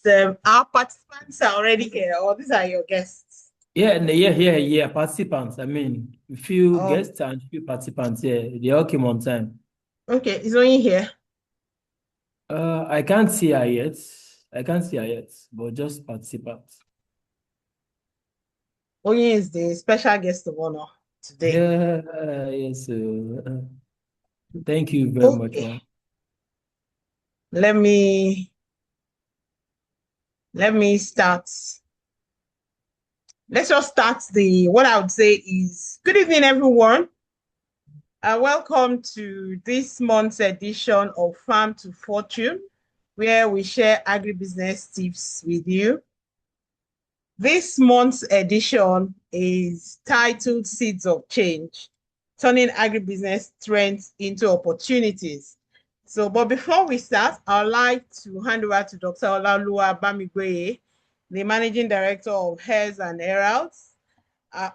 our participants are already here, or these are your guests. Yeah. Participants. I mean, few Oh, guests and few participants. Yeah, they all came on time. okay, it's only here. I can't see her yet. I can't see her yet, but just participants. Only is the special guest of honor today. Yeah, yes. Thank you very much, Okay, man. let me let me start. Let's just start the what I would say is good evening, everyone. Welcome to this month's edition of Farm to Fortune, where we share agribusiness tips with you. This month's edition is titled Seeds of Change, turning agribusiness trends into opportunities. So, but before we start, I'd like to hand over to Dr. Olalua Bamigweye, the Managing Director of Hares and Heralds,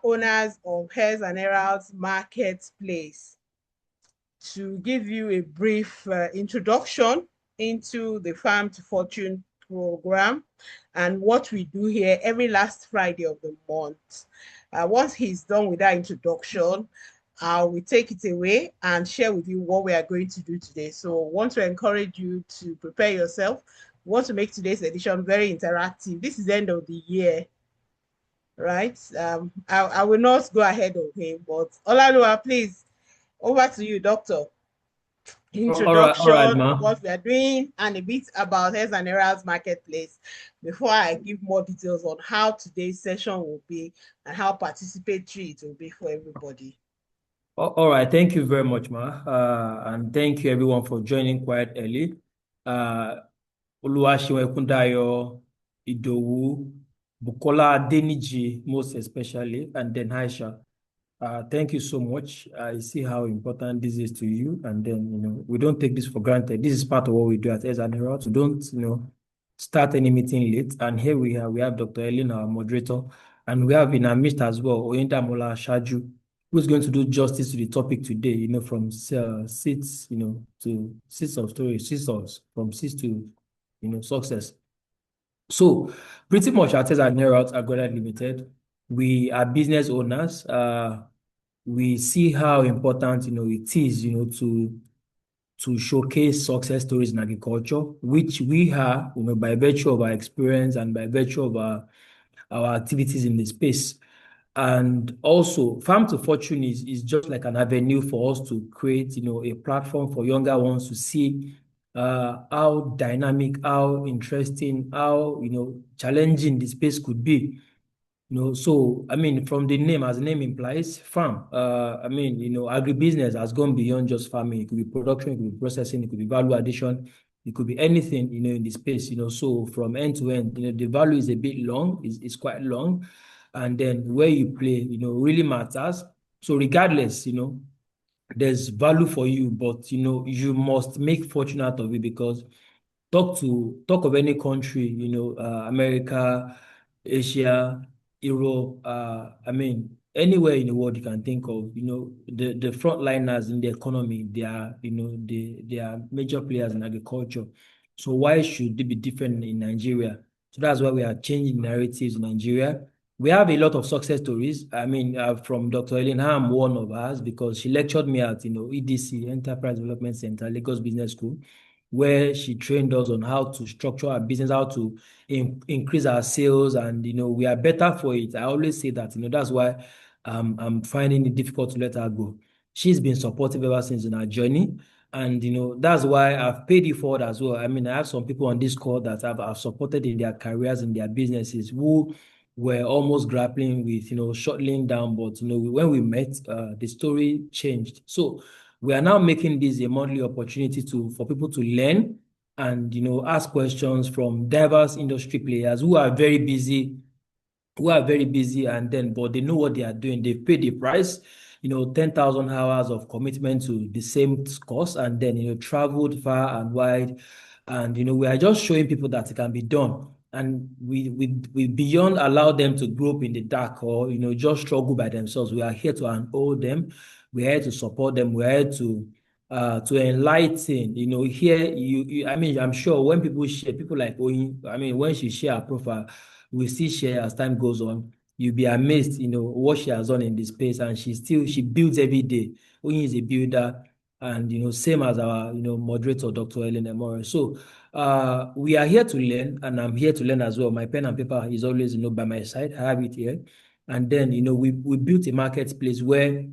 owners of Hares and Heralds Marketplace, to give you a brief introduction into the Farm to Fortune program and what we do here every last Friday of the month. Once he's done with that introduction, I will take it away and share with you what we are going to do today. So, I want to encourage you to prepare yourself. We want to make today's edition very interactive. This is the end of the year, right? I will not go ahead of him, but Olalua, please, over to you, Doctor. All right, Introduction, ma. what we are doing, and a bit about Heads and Errors Marketplace before I give more details on how today's session will be and how participatory it will be for everybody. All right. Thank you very much, ma. And thank you everyone for joining quite early. Uh, Oluwaseun Idowu, Bukola Adeniji, most especially, and then Aisha. Thank you so much. I see how important this is to you, and then we don't take this for granted. This is part of what we do at Ez and Herald. We don't start any meeting late. And here we have Dr. Elena, our moderator, and we have in our midst as well Oyindamola Shaju, who's going to do justice to the topic today. From seeds, to seeds of story, seeds from seeds to success. So pretty much at Ez and Herald Agoda Limited, we are business owners. We see how important it is to showcase success stories in agriculture, which we have by virtue of our experience and by virtue of our activities in the space. And also, Farm to Fortune is just like an avenue for us to create a platform for younger ones to see how dynamic, how interesting, how challenging the space could be. So I mean, from the name, as the name implies, farm. I mean, agribusiness has gone beyond just farming. It could be production, it could be processing, it could be value addition, it could be anything, in the space. So from end to end, the value is a bit long, is quite long, and then where you play, really matters. So regardless, there's value for you, but you must make fortune out of it because talk of any country, America, Asia, Europe, I mean, anywhere in the world you can think of, the frontliners in the economy, they are, they are major players in agriculture. So why should it be different in Nigeria? So that's why we are changing narratives in Nigeria. We have a lot of success stories. I mean, from Dr. Ellen Ham, one of us, because she lectured me at, EDC, Enterprise Development Center, Lagos Business School, where she trained us on how to structure our business, how to increase our sales, and we are better for it. I always say that, that's why I'm finding it difficult to let her go. She's been supportive ever since in our journey, and that's why I've paid it forward as well. I mean, I have some people on this call that I've supported in their careers, in their businesses, who were almost grappling with shuttling down, but when we met, the story changed. So we are now making this a monthly opportunity for people to learn and ask questions from diverse industry players who are very busy, and then but they know what they are doing. They've paid the price, 10,000 hours of commitment to the same course, and then traveled far and wide. And we are just showing people that it can be done. And we beyond allow them to grow up in the dark or just struggle by themselves. We are here to unhold them. We're here to support them. We're here to to enlighten. Here I mean, I'm sure when people share, people like Oyin, I mean, when she share her profile, we still share as time goes on. You'll be amazed, what she has done in this space, and she builds every day. Oyin is a builder, and same as our moderator, Dr. Ellen Emore. So we are here to learn, and I'm here to learn as well. My pen and paper is always by my side. I have it here. And then we built a marketplace where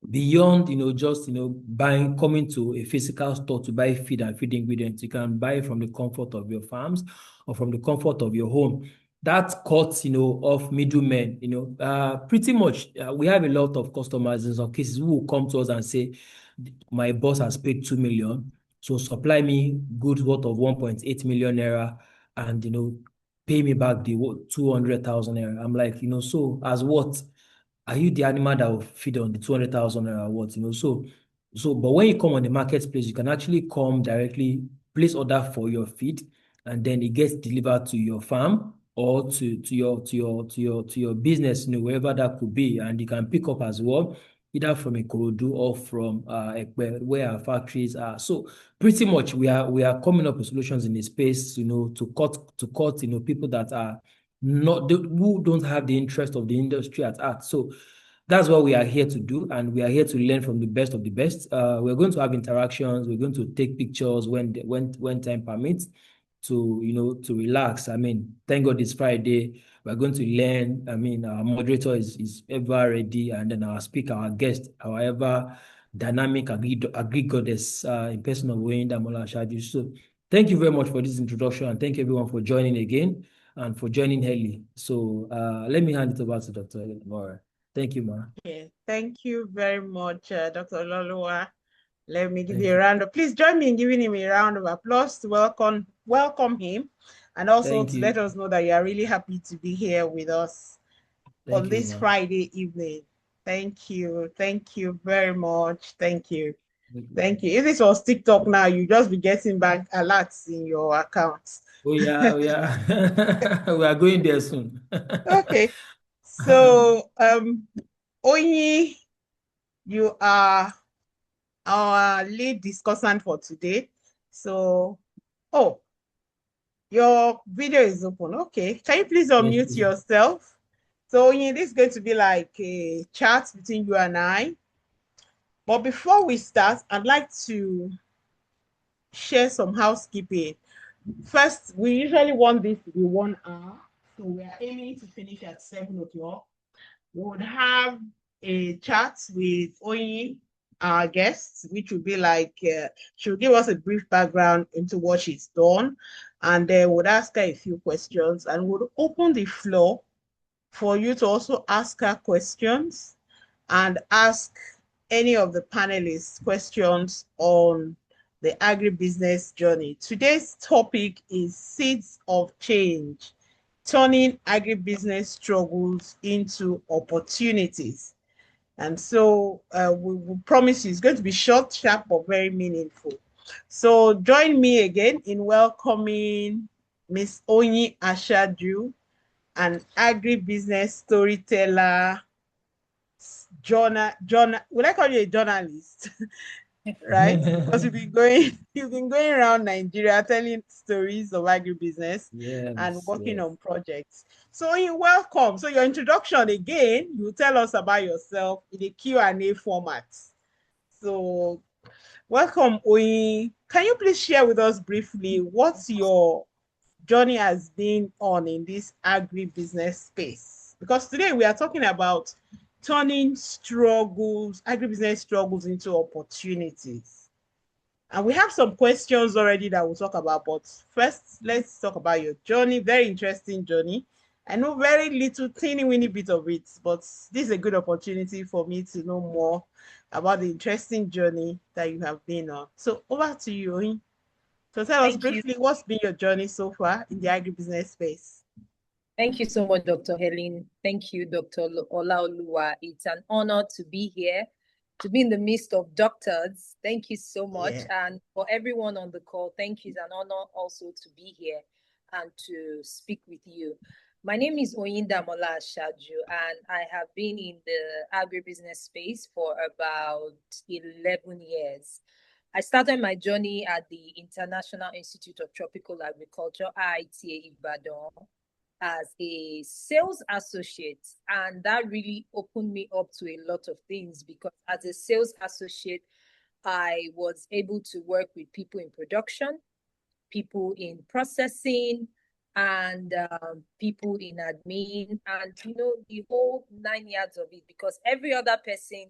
beyond just buying coming to a physical store to buy feed and feed ingredients, you can buy from the comfort of your farms or from the comfort of your home. That cuts off middlemen. Pretty much we have a lot of customers in some cases who will come to us and say, my boss has paid 2 million, so supply me goods worth of 1.8 million naira, and pay me back the 200,000 naira. I'm like, so as what? Are you the animal that will feed on the 200,000 naira what? But when you come on the marketplace, you can actually come directly, place order for your feed, and then it gets delivered to your farm or to your business, wherever that could be. And you can pick up as well, either from Ikorodu or from Ekpe, where our factories are. So pretty much we are coming up with solutions in the space, to cut people that are not who don't have the interest of the industry at heart. So that's what we are here to do, and we are here to learn from the best of the best. We're going to have interactions. We're going to take pictures when time permits, to relax. I mean, thank God it's Friday. We're going to learn. I mean, our moderator is ever ready, and then our speaker, our guest, our ever dynamic agri goddess, in person of Wayne Damola Shaju. So thank you very much for this introduction, and thank you everyone for joining again and for joining early. So let me hand it over to Dr. Laura. Thank you, Ma. Yeah, thank you very much, Dr. Lolua. Let me give Thank you a you. round of, please join me in giving him a round of applause to welcome him, and also Thank to let you. us know that you are really happy to be here with us on Thank you, this Ma. Friday evening. Thank you. Thank you very much. Thank you. Thank you. Thank you. If this was TikTok now, you just be getting back alerts in your accounts. Oh yeah, oh yeah. We are going there soon. Okay. So, Oyi, you are our lead discussant for today. So, oh, your video is open. Okay. Can you please Yes, unmute please. yourself? So, Oyi, this is going to be like a chat between you and I. But before we start, I'd like to share some housekeeping. First, we usually want this to be 1 hour. So we are aiming to finish at 7 o'clock. We would have a chat with Oyin, our guest, which will be like, she'll give us a brief background into what she's done. And then we'll ask her a few questions, and we'll open the floor for you to also ask her questions and ask any of the panelists questions on the agribusiness journey. Today's topic is Seeds of Change, turning agribusiness struggles into opportunities. And so we promise you it's going to be short, sharp, but very meaningful. So join me again in welcoming Miss Onyi Ashaju, an agribusiness storyteller, will I call you a journalist? Right? Because you've been going around Nigeria telling stories of agribusiness and Yes, working yes. on projects. So you're welcome. So your introduction again, you tell us about yourself in a Q&A format. So welcome, Oyin. Can you please share with us briefly what's your journey has been on in this agribusiness space? Because today we are talking about turning agribusiness struggles into opportunities. And we have some questions already that we'll talk about, but first, let's talk about your journey. Very interesting journey. I know very little, teeny weeny bit of it, but this is a good opportunity for me to know more about the interesting journey that you have been on. So over to you, Oyin. So tell us Thank you. briefly what's been your journey so far in the agribusiness space. Thank you so much, Dr. Helen. Thank you, Dr. Olaoluwa. It's an honor to be here, to be in the midst of doctors. Thank you so much. Yeah. And for everyone on the call, thank you. It's an honor also to be here and to speak with you. My name is Oyindamola Ashaju, and I have been in the agribusiness space for about 11 years. I started my journey at the International Institute of Tropical Agriculture, IITA Ibadan, as a sales associate. And that really opened me up to a lot of things because as a sales associate, I was able to work with people in production, people in processing, and people in admin, and the whole 9 yards of it, because every other person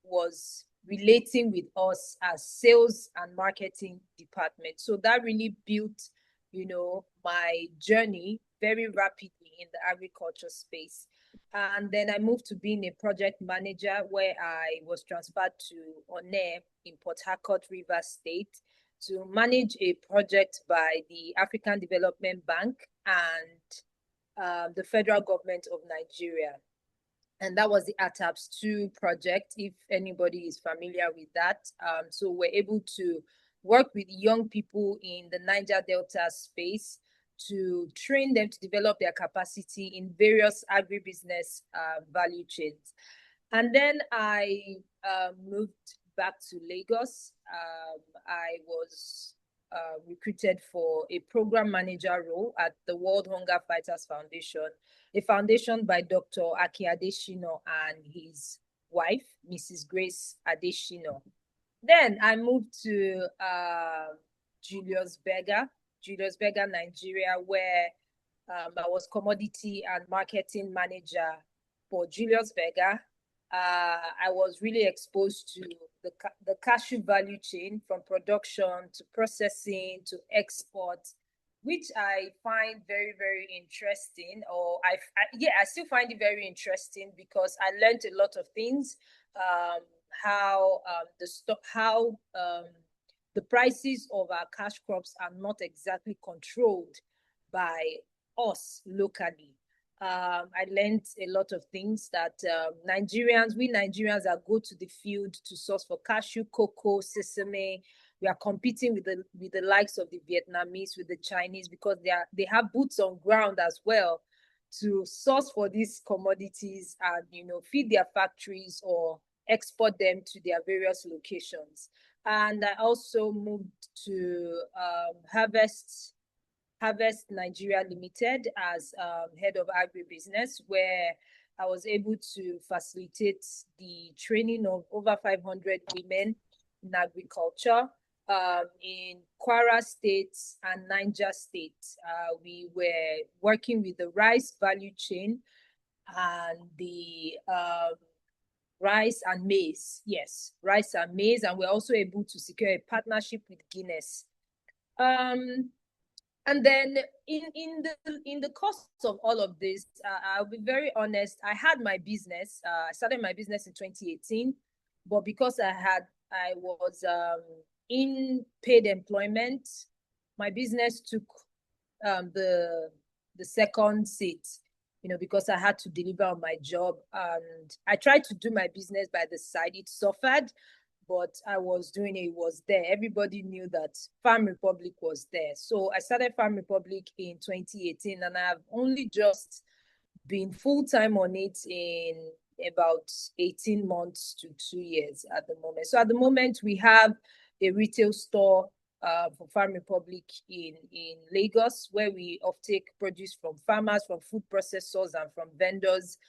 was relating with us as sales and marketing department. So that really built my journey very rapidly in the agriculture space. And then I moved to being a project manager, where I was transferred to One in Port Harcourt, Rivers State, to manage a project by the African Development Bank and the federal government of Nigeria. And that was the ATAPS 2 project, if anybody is familiar with that. So we're able to work with young people in the Niger Delta space to train them to develop their capacity in various agribusiness value chains. And then I moved back to Lagos. I was recruited for a program manager role at the World Hunger Fighters Foundation, a foundation by Dr. Aki Adeshino and his wife, Mrs. Grace Adeshino. Then I moved to Julius Berger, Nigeria, where I was commodity and marketing manager for Julius Berger. I was really exposed to the cashew value chain, from production to processing to export, which I find very, very interesting. Or I still find it very interesting because I learned a lot of things. How the prices of our cash crops are not exactly controlled by us locally. I learned a lot of things that we Nigerians are go to the field to source for cashew, cocoa, sesame. We are competing with the likes of the Vietnamese, with the Chinese, because they have boots on ground as well to source for these commodities and feed their factories or export them to their various locations. And I also moved to Harvest Nigeria Limited as head of agribusiness, where I was able to facilitate the training of over 500 women in agriculture in Kwara State and Niger State. We were working with the rice value chain and the rice and maize. Yes, rice and maize. And we're also able to secure a partnership with Guinness. And then in the course of all of this, I'll be very honest, I had my business. I started my business in 2018, but because I was in paid employment, my business took the second seat, because I had to deliver on my job, and I tried to do my business by the side. It suffered, but I was doing it. It was there. Everybody knew that Farm Republic was there. So I started Farm Republic in 2018, and I've only just been full-time on it in about 18 months to 2 years at the moment. So at the moment, we have a retail store for Farm Republic in Lagos, where we offtake produce from farmers, from food processors, and from vendors.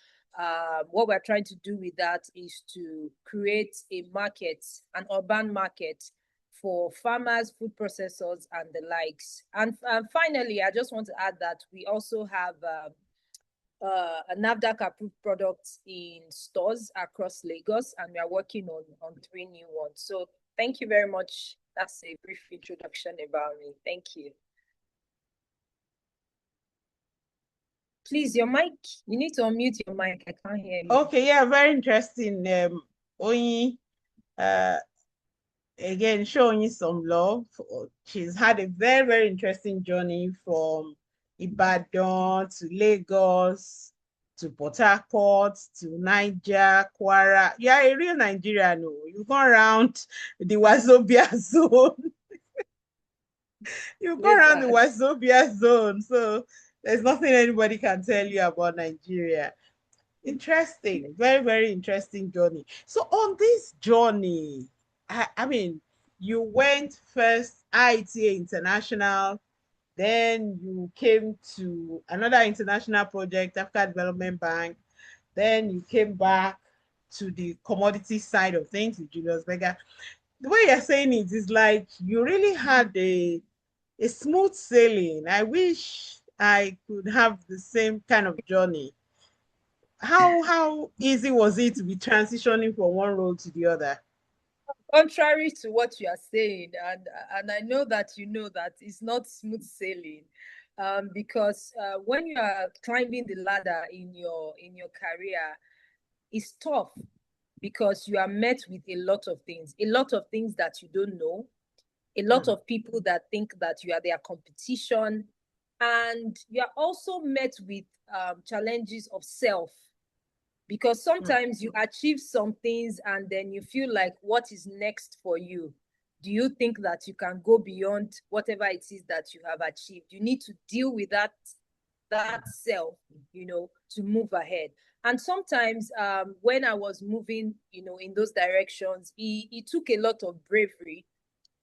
What we're trying to do with that is to create a market, an urban market for farmers, food processors, and the likes. And finally, I just want to add that we also have a NAFDAC approved products in stores across Lagos, and we are working on 3 new ones. So thank you very much. That's a brief introduction about me. Thank you. Please, your mic, you need to unmute your mic. I can't hear you. Okay, yeah, very interesting. Oyin, again, showing you some love. She's had a very, very interesting journey from Ibadan to Lagos to Port Harcourt to Niger, Kwara. You are a real Nigerian. You've gone around the Wazobia zone. You've gone around the Wazobia zone. So There's nothing anybody can tell you about Nigeria. Interesting. Very, very interesting journey. So on this journey, I mean, you went first IITA International, then you came to another international project, Africa Development Bank, then you came back to the commodity side of things with Julius Berger. The way you're saying it is like you really had a smooth sailing. I wish I could have the same kind of journey. How easy was it to be transitioning from one role to the other? Contrary to what you are saying, and I know that you know that it's not smooth sailing, because when you are climbing the ladder in your career, it's tough because you are met with a lot of things that you don't know, a lot of people that think that you are their competition, and you are also met with challenges of self, because sometimes you achieve some things and then you feel like, what is next for you? Do you think that you can go beyond whatever it is that you have achieved? You need to deal with that self, to move ahead. And sometimes when I was moving, in those directions, it took a lot of bravery,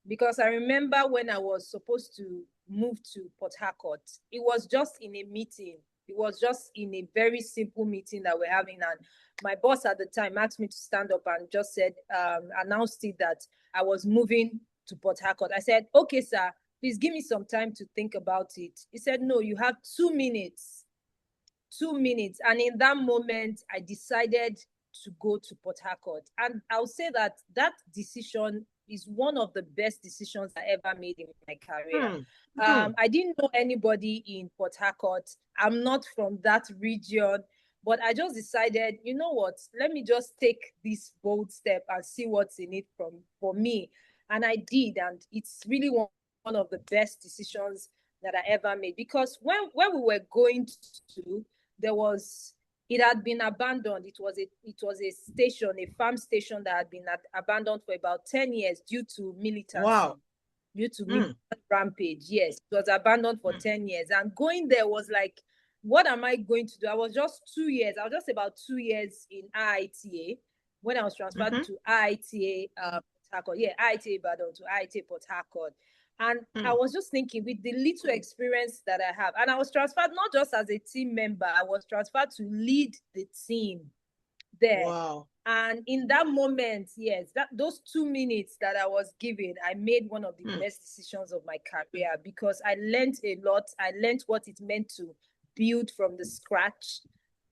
because I remember when I was supposed to move to Port Harcourt, it was just in a meeting. It was just in a very simple meeting that we're having. And my boss at the time asked me to stand up and just said, announced it that I was moving to Port Harcourt. I said, okay, sir, please give me some time to think about it. He said, no, you have 2 minutes. 2 minutes. And in that moment, I decided to go to Port Harcourt. And I'll say that that decision is one of the best decisions I ever made in my career. I didn't know anybody in Port Harcourt. I'm not from that region, but I just decided, you know what, let me just take this bold step and see what's in it for me. And I did, and it's really one of the best decisions that I ever made, because when we were going to, it had been abandoned. It was a station, a farm station that had been abandoned for about 10 years due to militancy. Wow. Due to militant rampage. Yes, it was abandoned for 10 years. And going there was like, what am I going to do? I was just 2 years. I was just about 2 years in IITA when I was transferred to IITA Port Harcourt. Yeah, IITA Ibadan to IITA Port Harcourt. And I was just thinking, with the little experience that I have, and I was transferred not just as a team member, I was transferred to lead the team there. Wow. And in that moment, yes, those 2 minutes that I was given, I made one of the best decisions of my career, because I learned a lot. I learned what it meant to build from the scratch.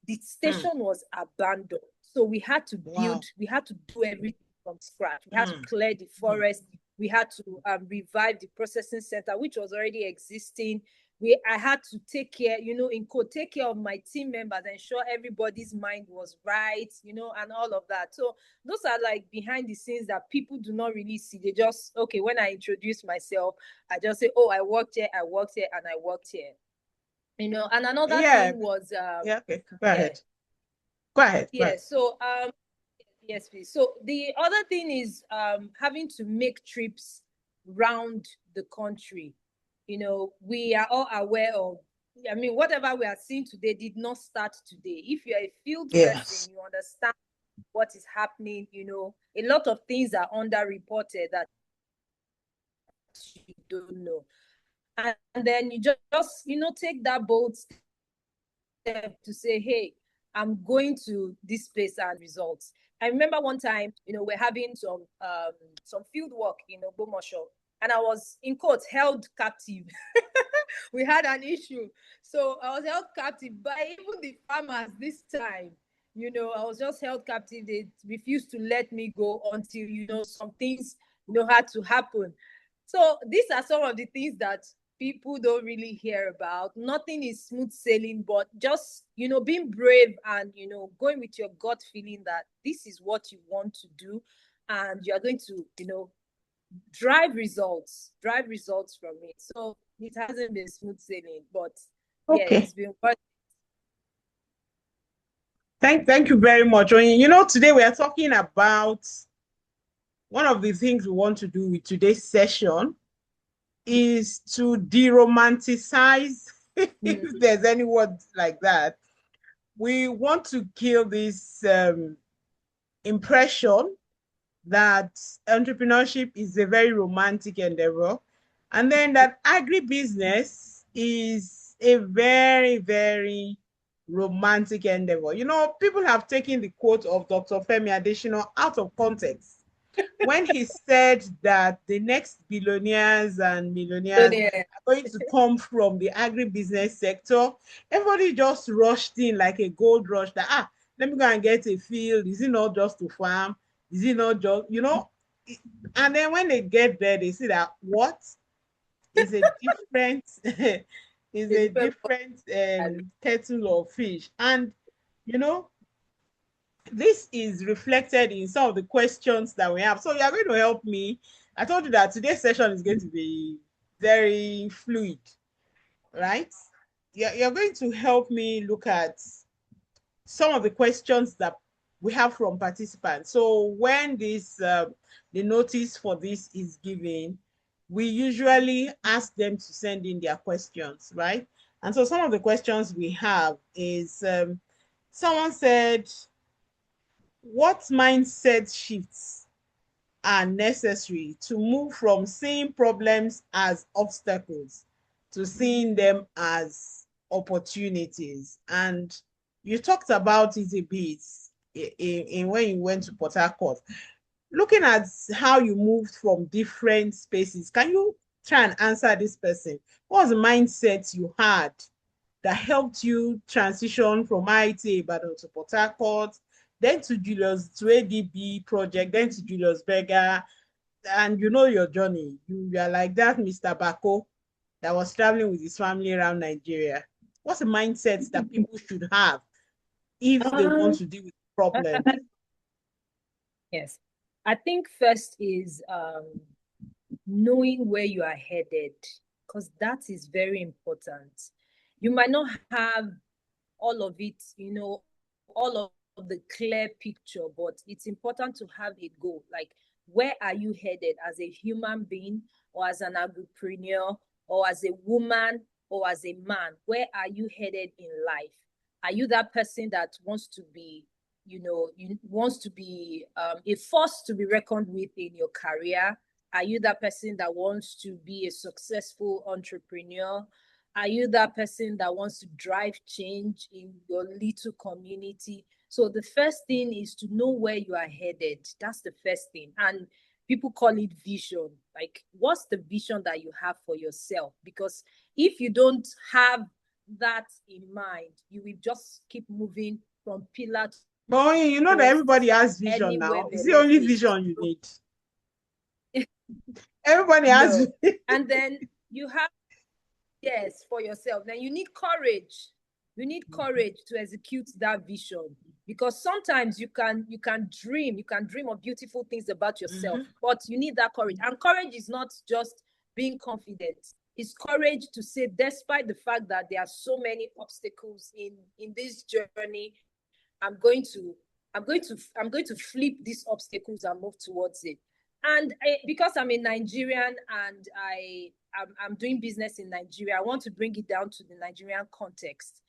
The station was abandoned, so we had to build. We had to do everything from scratch. We had to clear the forest. We had to revive the processing center, which was already existing. I had to take care, take care of my team members, ensure everybody's mind was right, and all of that. So those are like behind the scenes that people do not really see. They just, okay, when I introduce myself, I just say, oh, I worked here, and I worked here. And another thing was okay. Go ahead. Go ahead. Yeah, so yes, please. So the other thing is having to make trips round the country. We are all aware of, whatever we are seeing today did not start today. If you're a field person, you understand what is happening. A lot of things are underreported that you don't know. And then you just take that bold step to say, hey, I'm going to this place and results. I remember one time, we're having some field work in Ogbomoso, and I was, in quotes, held captive. We had an issue. So I was held captive by even the farmers this time. I was just held captive. They refused to let me go until, some things, had to happen. So these are some of the things that people don't really hear about. Nothing is smooth sailing, but just, being brave and, going with your gut feeling that this is what you want to do, and you're going to, drive results from it. So it hasn't been smooth sailing, but yeah, it's been worth it. Thank you very much. Today we are talking about one of the things we want to do with today's session is to de-romanticize if there's any word like that. We want to kill this impression that entrepreneurship is a very romantic endeavor, and then that agribusiness is a very, very romantic endeavor. You know, people have taken the quote of Dr. Femi Adesina out of context when he said that the next billionaires and millionaires are going to come from the agribusiness sector. Everybody just rushed in like a gold rush that, let me go and get a field. Is it not just to farm? Is it not just, and then when they get there, they see that what is a different is a different kettle of fish. And you know, this is reflected in some of the questions that we have. So you are going to help me. I told you that today's session is going to be very fluid, right? You're going to help me look at some of the questions that we have from participants. So when the notice for this is given, we usually ask them to send in their questions, right? And so some of the questions we have is someone said, what mindset shifts are necessary to move from seeing problems as obstacles to seeing them as opportunities? And you talked about it a bit in when you went to Port Harcourt. Looking at how you moved from different spaces, can you try and answer this person? What was the mindset you had that helped you transition from IT Ibadan to Port Harcourt, then to ADB project, then to Julius Berger, and you know your journey. You are like that Mr. Bako that was traveling with his family around Nigeria. What's the mindset that people should have if they want to deal with problems? Yes. I think first is knowing where you are headed, because that is very important. You might not have all of it, all of the clear picture, but it's important to have a goal. Like, where are you headed as a human being, or as an agripreneur, or as a woman, or as a man? Where are you headed in life? Are you that person that wants to be, wants to be a force to be reckoned with in your career? Are you that person that wants to be a successful entrepreneur? Are you that person that wants to drive change in your little community? So the first thing is to know where you are headed. That's the first thing. And people call it vision. Like, what's the vision that you have for yourself? Because if you don't have that in mind, you will just keep moving from pillar to But you know that everybody has vision now. It's the only vision you need. Everybody has. And then you have, yes, for yourself. Then you need courage. You need courage to execute that vision, because sometimes you can dream of beautiful things about yourself, but you need that courage. And courage is not just being confident. It's courage to say, despite the fact that there are so many obstacles in this journey, I'm going to flip these obstacles and move towards it. And because I'm a Nigerian and I'm doing business in Nigeria, I want to bring it down to the Nigerian context.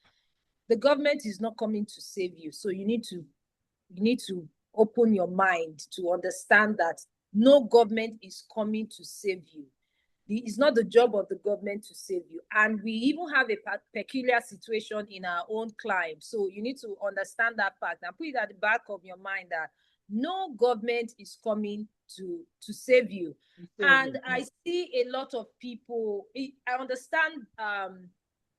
The government is not coming to save you. So you need to open your mind to understand that no government is coming to save you. It's not the job of the government to save you. And we even have a peculiar situation in our own climate. So you need to understand that fact and put it at the back of your mind that no government is coming to save you. And I see a lot of people, I understand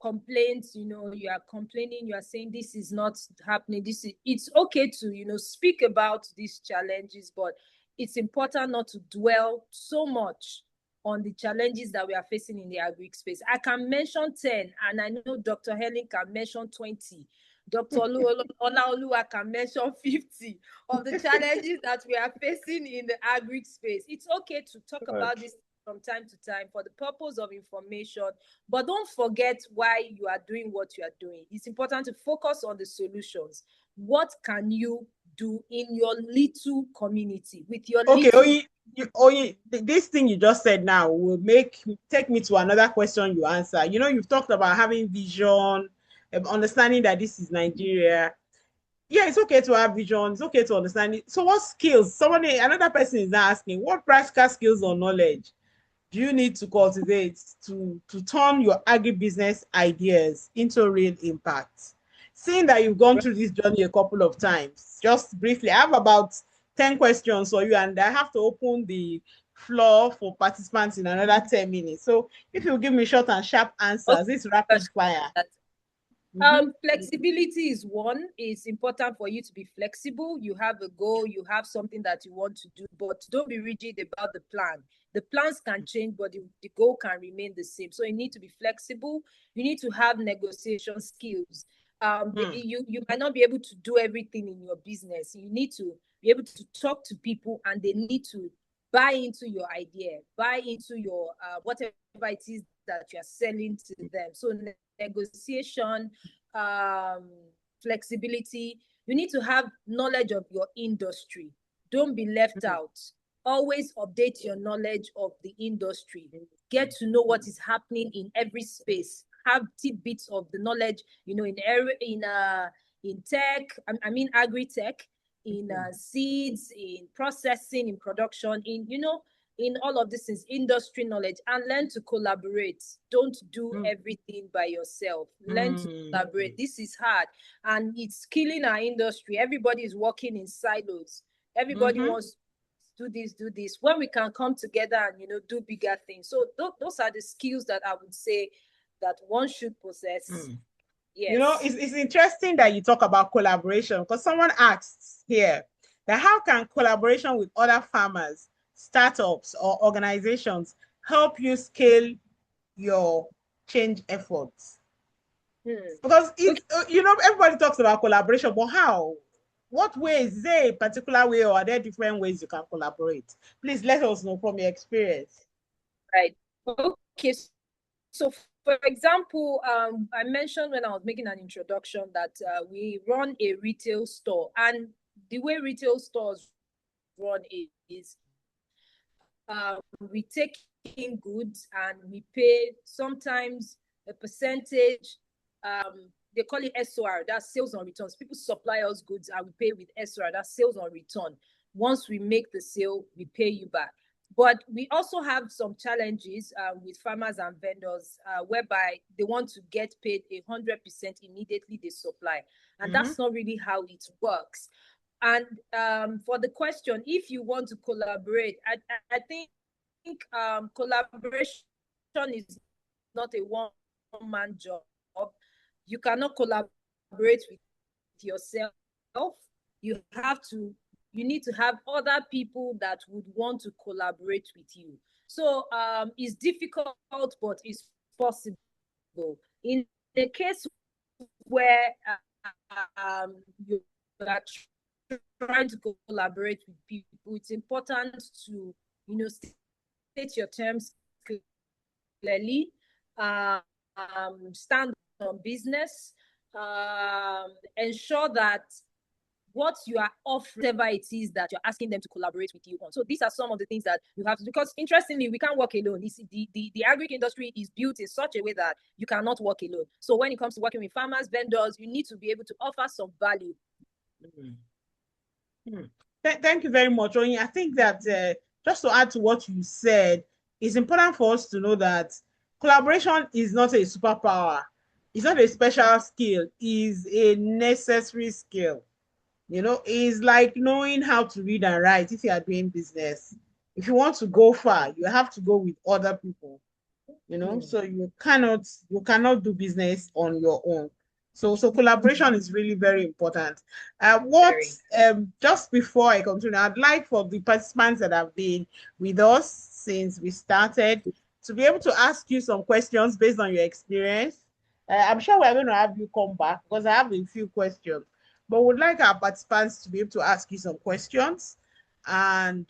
complaints, you are complaining, you are saying this is not happening. It's okay to, speak about these challenges, but it's important not to dwell so much on the challenges that we are facing in the agri space. I can mention 10, and I know Dr. Helen can mention 20. Dr. Olaoluwa can mention 50 of the challenges that we are facing in the agri space. It's okay to talk about this from time to time for the purpose of information, but don't forget why you are doing what you are doing. It's important to focus on the solutions. What can you do in your little community with your little... this thing you just said now will take me to another question you answer. You've talked about having vision, understanding that this is Nigeria. Yeah, it's okay to have vision. It's okay to understand it. So what skills? Another person is now asking, what practical skills or knowledge do you need to cultivate to turn your agribusiness ideas into real impact? Seeing that you've gone through this journey a couple of times, just briefly, I have about 10 questions for you, and I have to open the floor for participants in another 10 minutes. So if you give me short and sharp answers, it's rapid fire. Flexibility is one. It's important for you to be flexible. You have a goal, you have something that you want to do, but don't be rigid about the plan. The plans can change, but the goal can remain the same. So you need to be flexible. You need to have negotiation skills. You might not be able to do everything in your business. You need to be able to talk to people, and they need to buy into your idea, buy into your whatever it is that you are selling to them. So negotiation, flexibility. You need to have knowledge of your industry. Don't be left out. Always update your knowledge of the industry. Get to know what is happening in every space. Have tidbits of the knowledge, in tech, I mean agri-tech, in seeds, in processing, in production, in all of this is industry knowledge, and learn to collaborate. Don't do everything by yourself. Learn to collaborate. This is hard, and it's killing our industry. Everybody is working in silos. Everybody wants to do this. When we can come together and do bigger things. So those are the skills that I would say that one should possess. Yes. It's interesting that you talk about collaboration, because someone asks here that how can collaboration with other farmers, startups, or organizations help you scale your change efforts? Because everybody talks about collaboration, but how? What ways? Is there a particular way, or are there different ways you can collaborate? Please let us know from your experience. Right. Okay. So, for example, I mentioned when I was making an introduction that we run a retail store, and the way retail stores run is we take in goods and we pay sometimes a percentage. They call it SOR, that's sales on returns. People supply us goods and we pay with SOR, that's sales on return. Once we make the sale, we pay you back. But we also have some challenges with farmers and vendors whereby they want to get paid 100% immediately they supply. And that's not really how it works. And for the question, if you want to collaborate, I think collaboration is not a one-man job. You cannot collaborate with yourself. You need to have other people that would want to collaborate with you. So it's difficult, but it's possible. In the case where you are trying to collaborate with people, it's important to state your terms clearly, stand on business, ensure that what you are offering, whatever it is that you're asking them to collaborate with you on. So these are some of the things that you have to, because interestingly, we can't work alone. The agri industry is built in such a way that you cannot work alone. So when it comes to working with farmers, vendors, you need to be able to offer some value. Thank you very much, Onyi. I think that just to add to what you said, it's important for us to know that collaboration is not a superpower. It's not a special skill. It's a necessary skill. It's like knowing how to read and write if you are doing business. If you want to go far, you have to go with other people. So you cannot do business on your own. So collaboration is really very important. Just before I continue, I'd like for the participants that have been with us since we started to be able to ask you some questions based on your experience. I'm sure we're going to have you come back because I have a few questions, but would like our participants to be able to ask you some questions and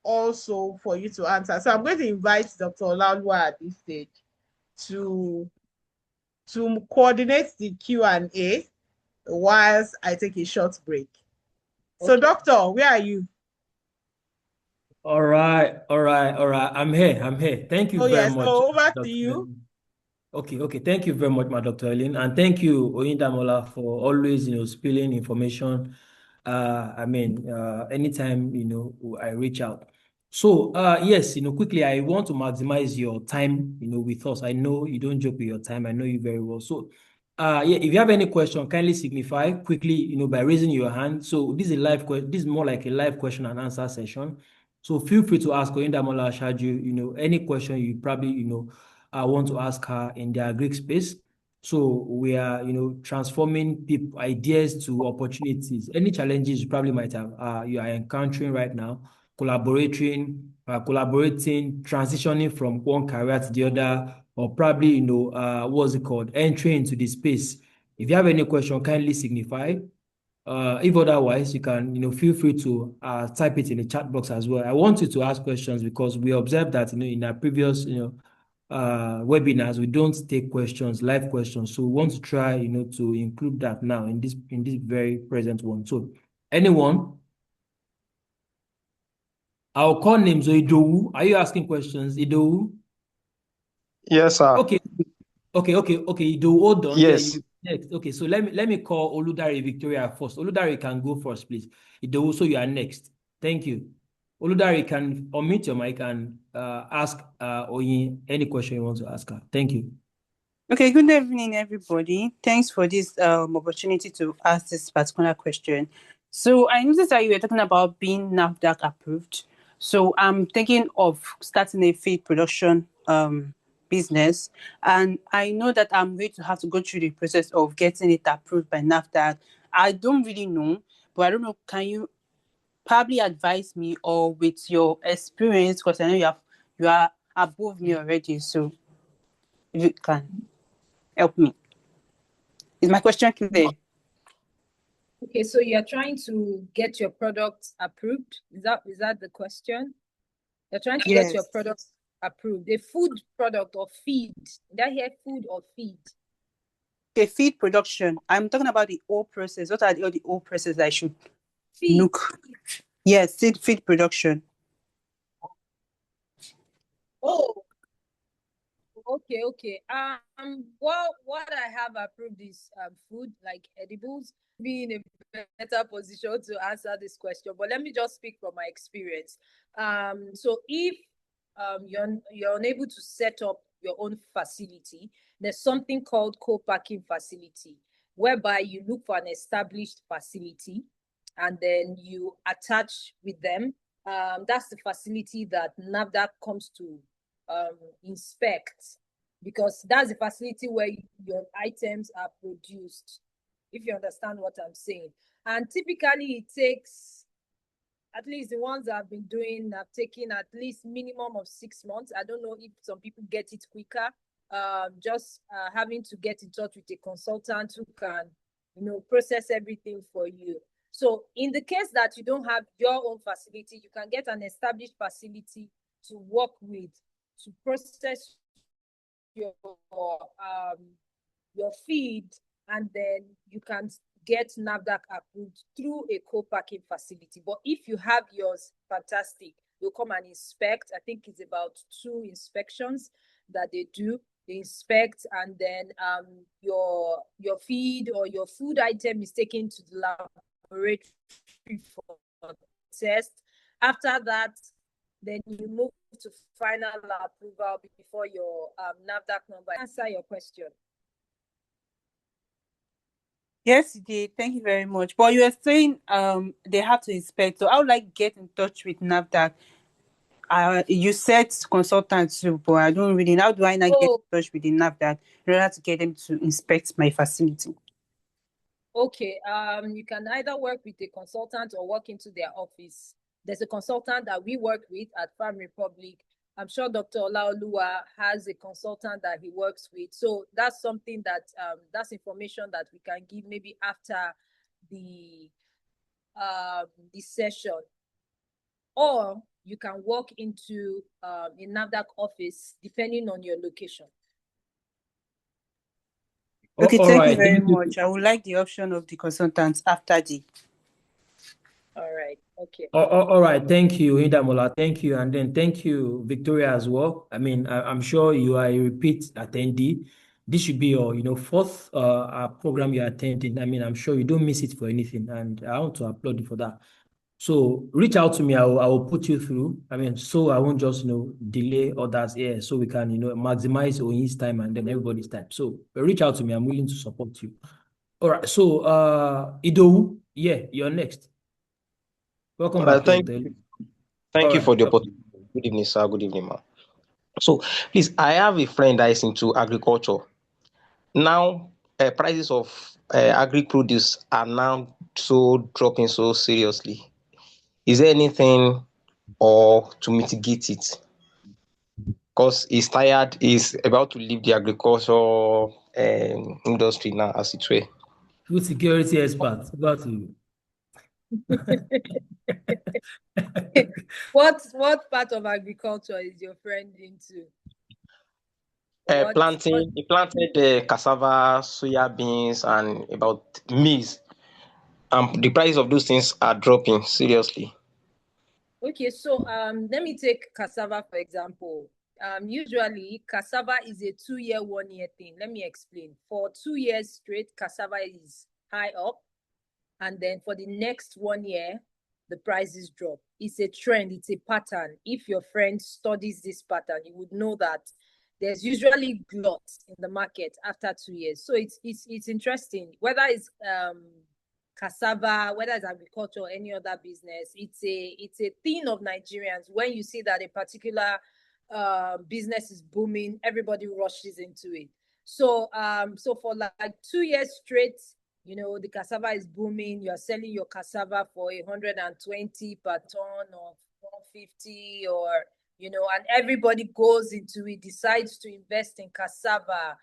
also for you to answer. So I'm going to invite Dr. Olaoluwa at this stage to coordinate the Q&A whilst I take a short break. Okay. So, Doctor, where are you? All right, all right, all right. I'm here. I'm here. Thank you Oh, very yes. much, So over to Dr. you. Ellen. Okay, okay. Thank you very much, my Dr. Ellen. And thank you, Oyindamola, for always, spilling information. Anytime, I reach out. So, yes, quickly, I want to maximize your time, with us. I know you don't joke with your time. I know you very well. So, yeah, if you have any question, kindly signify quickly, by raising your hand. So this is a live question. This is more like a live question and answer session. So feel free to ask Oyindamola Shaju, any question you probably, want to ask her in their Greek space. So we are, transforming people ideas to opportunities. Any challenges you probably might have, you are encountering right now, collaborating, transitioning from one career to the other, or probably, what's it called, entry into the space. If you have any question, kindly signify. If otherwise, you can, feel free to type it in the chat box as well. I want you to ask questions because we observed that, in our previous, webinars, we don't take questions, live questions. So we want to try, to include that now in this very present one. So anyone, I'll call names. So Idowu, are you asking questions? Idowu? Yes, sir. Okay. Okay. Do hold on. Yeah, Yes. you next. Okay, so let me call Oludare Victoria first. Oludare can go first, please. Do so you are next. Thank you. Oludare can unmute your mic and ask Oyin any question you want to ask her. Thank you. Okay, good evening, everybody. Thanks for this opportunity to ask this particular question. So I noticed that you were talking about being NAFDAC approved. So I'm thinking of starting a feed production business, and I know that I'm going to have to go through the process of getting it approved by NAFDAC. I don't really know, but I don't know. Can you probably advise me, or with your experience, because I know you are above me already. So if you can help me. Is my question clear? Okay, so you're trying to get your product approved. Is that the question? You're trying to get your Yes. product approved. A food product or feed. Did I hear food or feed? Okay, feed production. I'm talking about the whole process. What are all the whole process I should Feed. look? Yes, feed production. Oh, okay. What I have approved is food, like edibles. Be in a better position to answer this question, but let me just speak from my experience. So if you're unable to set up your own facility, there's something called co-packing facility, whereby you look for an established facility and then you attach with them. That's the facility that NAFDAC comes to inspect, because that's the facility where your items are produced, if you understand what I'm saying. And typically it takes, at least the ones I've been doing have taken at least minimum of 6 months. I don't know if some people get it quicker. Just having to get in touch with a consultant who can, process everything for you. So in the case that you don't have your own facility, you can get an established facility to work with, to process your feed, and then you can get NAFDAC approved through a co-packing facility. But if you have yours, fantastic. They'll come and inspect. I think it's about 2 inspections that they do. They inspect, and then your feed or your food item is taken to the laboratory for test. After that, then you move to final approval before your NAFDAC number. Answer your question. Yes, you did. Thank you very much. But you were saying they have to inspect. So how would I get in touch with NAFDAC? You said consultants too, but I don't really. How do I not get in touch with the NAFDAC in order to get them to inspect my facility? Okay, you can either work with a consultant or walk into their office. There's a consultant that we work with at Farm Republic. I'm sure Dr. Olaoluwa has a consultant that he works with. So that's something that, that's information that we can give maybe after the session. Or you can walk into a NAFDAC office depending on your location. Okay, All thank you right. very Thank you. much. I would like the option of the consultants after the. All right. Okay. All right, thank you, Indamola. Thank you, and then thank you, Victoria, as well. I mean, I'm sure you are a repeat attendee. This should be your, fourth program you're attending. I mean, I'm sure you don't miss it for anything, and I want to applaud you for that. So reach out to me. I will put you through. I mean, so I won't just delay others here, so we can maximize Oyin's time and then everybody's time. So reach out to me. I'm willing to support you. All right. So Idowu, yeah, you're next. Welcome back to Thank Int'l. thank All you right. for the opportunity. Good evening, sir. Good evening, ma'am. So, please, I have a friend that is into agriculture. Now, prices of agri produce are now so dropping so seriously. Is there anything or to mitigate it? Because he's tired, he's about to leave the agriculture industry now, as it were. Food security expert. Over to you. What part of agriculture is your friend into? What He planted cassava, soya beans, and about maize. The price of those things are dropping seriously. Okay, so let me take cassava for example. Usually cassava is a 2-year, 1-year thing. Let me explain. For 2 years straight, cassava is high up, and then for the next 1 year, the prices drop. It's a trend, it's a pattern. If your friend studies this pattern, you would know that there's usually glut in the market after 2 years. So it's interesting. Whether it's cassava, whether it's agriculture or any other business, it's a thing of Nigerians. When you see that a particular business is booming, everybody rushes into it. So for like 2 years straight, the cassava is booming. You're selling your cassava for 120 per ton or 150, or and everybody goes into it, decides to invest in cassava,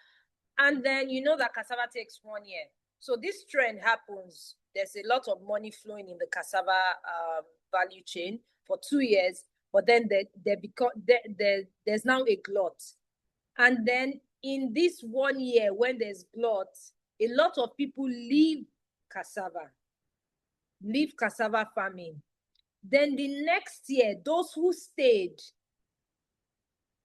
and then that cassava takes 1 year. So this trend happens. There's a lot of money flowing in the cassava value chain for 2 years, but then there's now a glut. And then in this 1 year, when there's glut, a lot of people leave cassava farming. Then the next year, those who stayed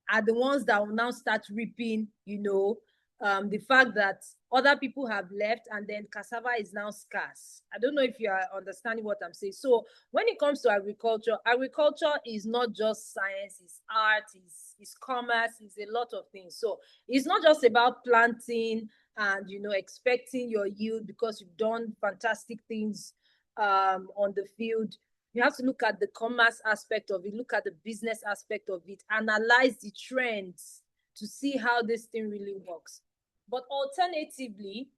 are the ones that will now start reaping, the fact that other people have left, and then cassava is now scarce. I don't know if you are understanding what I'm saying. So when it comes to agriculture is not just science, it's art, it's commerce, it's a lot of things. So it's not just about planting and expecting your yield because you've done fantastic things on the field. You have to look at the commerce aspect of it, look at the business aspect of it, analyze the trends to see how this thing really works. But alternatively,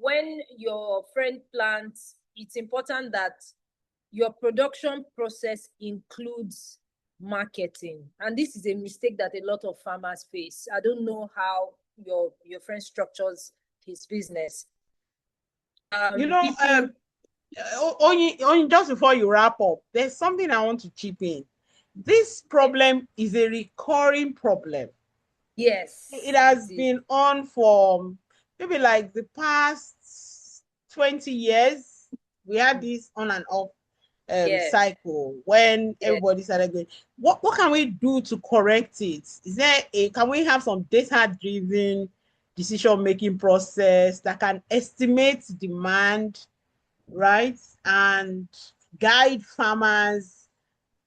when your friend plants, it's important that your production process includes marketing. And this is a mistake that a lot of farmers face. I don't know how your friend structures his business. Just before you wrap up, there's something I want to chip in. This problem is a recurring problem. Yes. It has been on for maybe like the past 20 years. We had this on and off cycle when everybody started going. What can we do to correct it? Can we have some data-driven decision-making process that can estimate demand, right, and guide farmers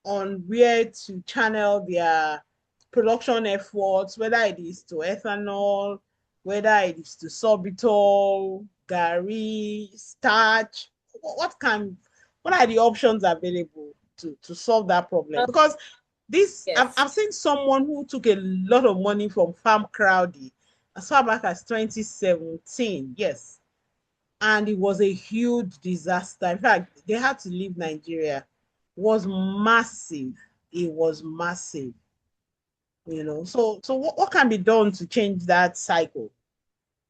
on where to channel their production efforts, whether it is to ethanol, whether it is to sorbitol, gari, starch? What are the options available to solve that problem? Because I've seen someone who took a lot of money from Farm Crowdy as far back as 2017. Yes. And it was a huge disaster. In fact, they had to leave Nigeria. It was massive. It was massive. So what can be done to change that cycle?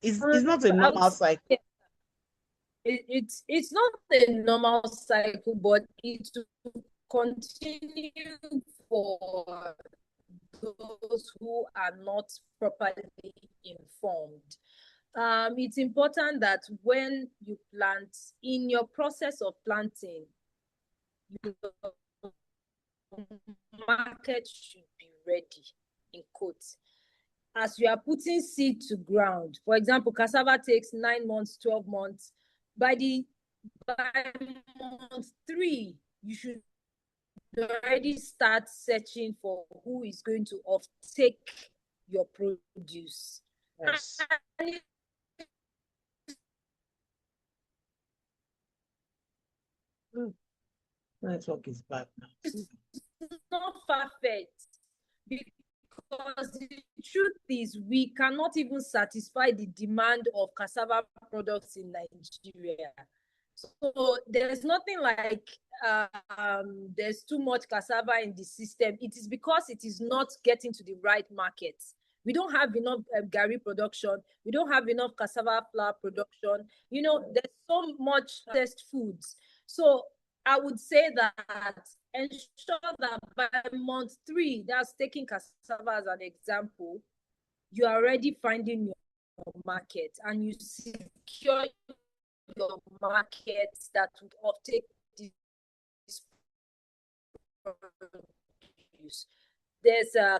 It's not a normal cycle. It's not a normal cycle, but it will continue for those who are not properly informed. It's important that when you plant, in your process of planting, market should be ready, in quotes. As you are putting seed to ground, for example, cassava takes 9 months, 12 months. By month 3, you should already start searching for who is going to offtake your produce. Yes. Network is bad now. It's not far-fetched, because the truth is we cannot even satisfy the demand of cassava products in Nigeria. So there's nothing like there's too much cassava in the system. It is because it is not getting to the right markets. We don't have enough gari production. We don't have enough cassava flour production. You know, there's so much processed foods. So I would say that ensure that by month 3, that's taking cassava as an example, you are already finding your market and you secure your markets that would offtake this produce. There's a